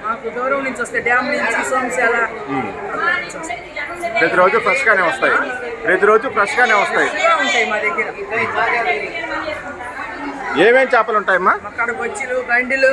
మాకు దూరం నుంచి వస్తాయి, డ్యామ్ నుంచి, సోమశాల. ప్రతిరోజు ఫ్రెష్గానే వస్తాయి, ప్రతిరోజు ఫ్రెష్గానే వస్తాయి. ఉంటాయి మా దగ్గర. ఏమేమి చేపలు ఉంటాయమ్మా? అక్కడ బొచ్చులు, గండిలు.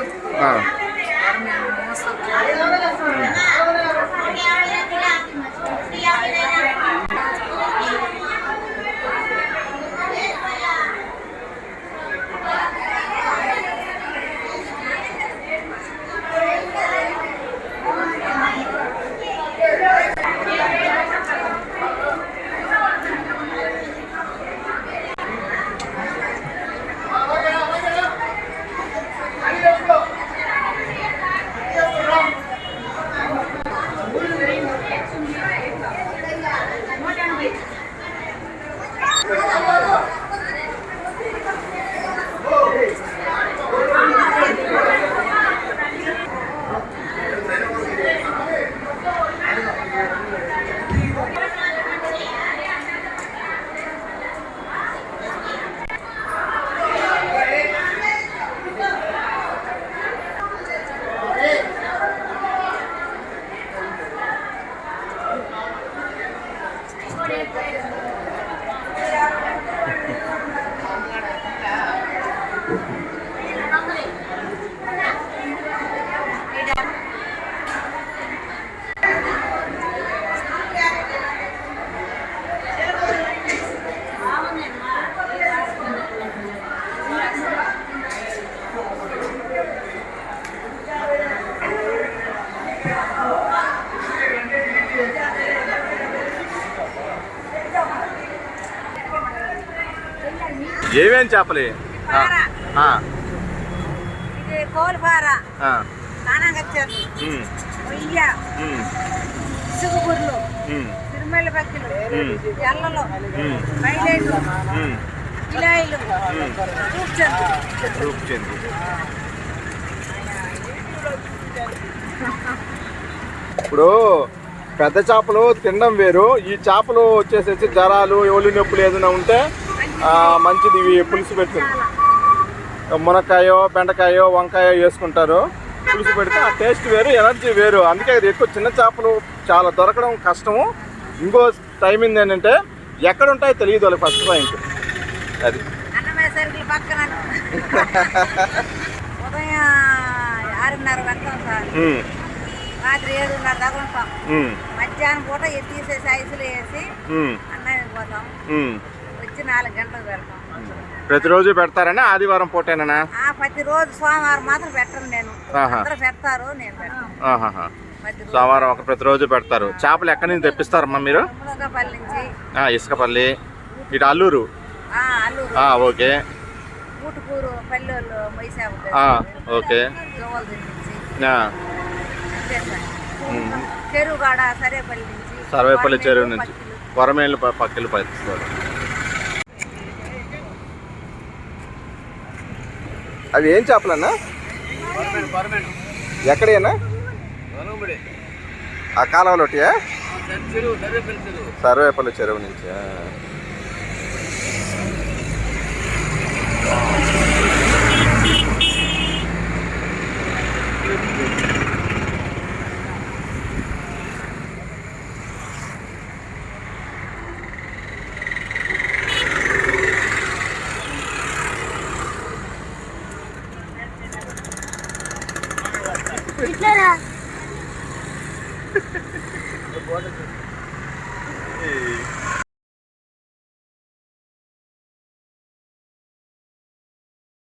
ఏమేం చేపలే? కోల్పార, కానాగచ్చారు, రొయ్య, ఇసుగుబుర్లు, తిరుమల పక్కలు, ఎల్లలు, మైలేలు, కిలాయిలు, రూప్చందు. ఇప్పుడు పెద్ద చేపలు తినడం వేరు, ఈ చేపలు వచ్చేసేసి జ్వరాలు, ఒళ్ళు నొప్పులు ఏదైనా ఉంటే మంచిది. ఇవి పులుసు పెట్టుకుంది, మునక్కాయో, బెండకాయో, వంకాయో వేసుకుంటారు. పులుసు పెడితే ఆ టేస్ట్ వేరు, ఎనర్జీ వేరు. అందుకే ఎక్కువ చిన్న చేపలు చాలా దొరకడం కష్టము. ఇంకో టైమింగ్ ఏంటంటే ఎక్కడ ఉంటాయో తెలియదు వాళ్ళకి ఫస్ట్ పాయింట్ అది. ఉదయం 6:30 వెళ్తాం సార్, రాత్రి 7:30 దాకా ఉంటాం. మధ్యాహ్నం పూట తీసేసి ఐసులు వేసి అన్నానికి పోతాం, వచ్చి 4 గంటలకు వెళ్తాం. ప్రతిరోజు పెడతారని? ఆదివారం పూటేనా? ప్రతిరోజు సోమవారం మాత్రం పెట్టను నేను, అందరూ పెడతారు, నేను పెట్టను. సోమవారం ఒక ప్రతిరోజు పెడతారు. చేపలు ఎక్కడి నుంచి తెప్పిస్తారమ్మా మీరు? ఇసుకపల్లి నుంచి. ఇసుకపల్లి, ఇటు అల్లూరు. ఓకే. ఊటుకూరు, పల్లెలు, ఓకే. చెరువుగాడ, సర్వేపల్లి నుంచి. సర్వేపల్లి చెరువు నుంచి కొరమేళ్ళు పక్కలు పట్టిస్తారు. అవి ఏం చేపలన్నా? ఎక్కడేనా? ఆ కాలంలో సర్వేపల్లి చెరువు నుంచి.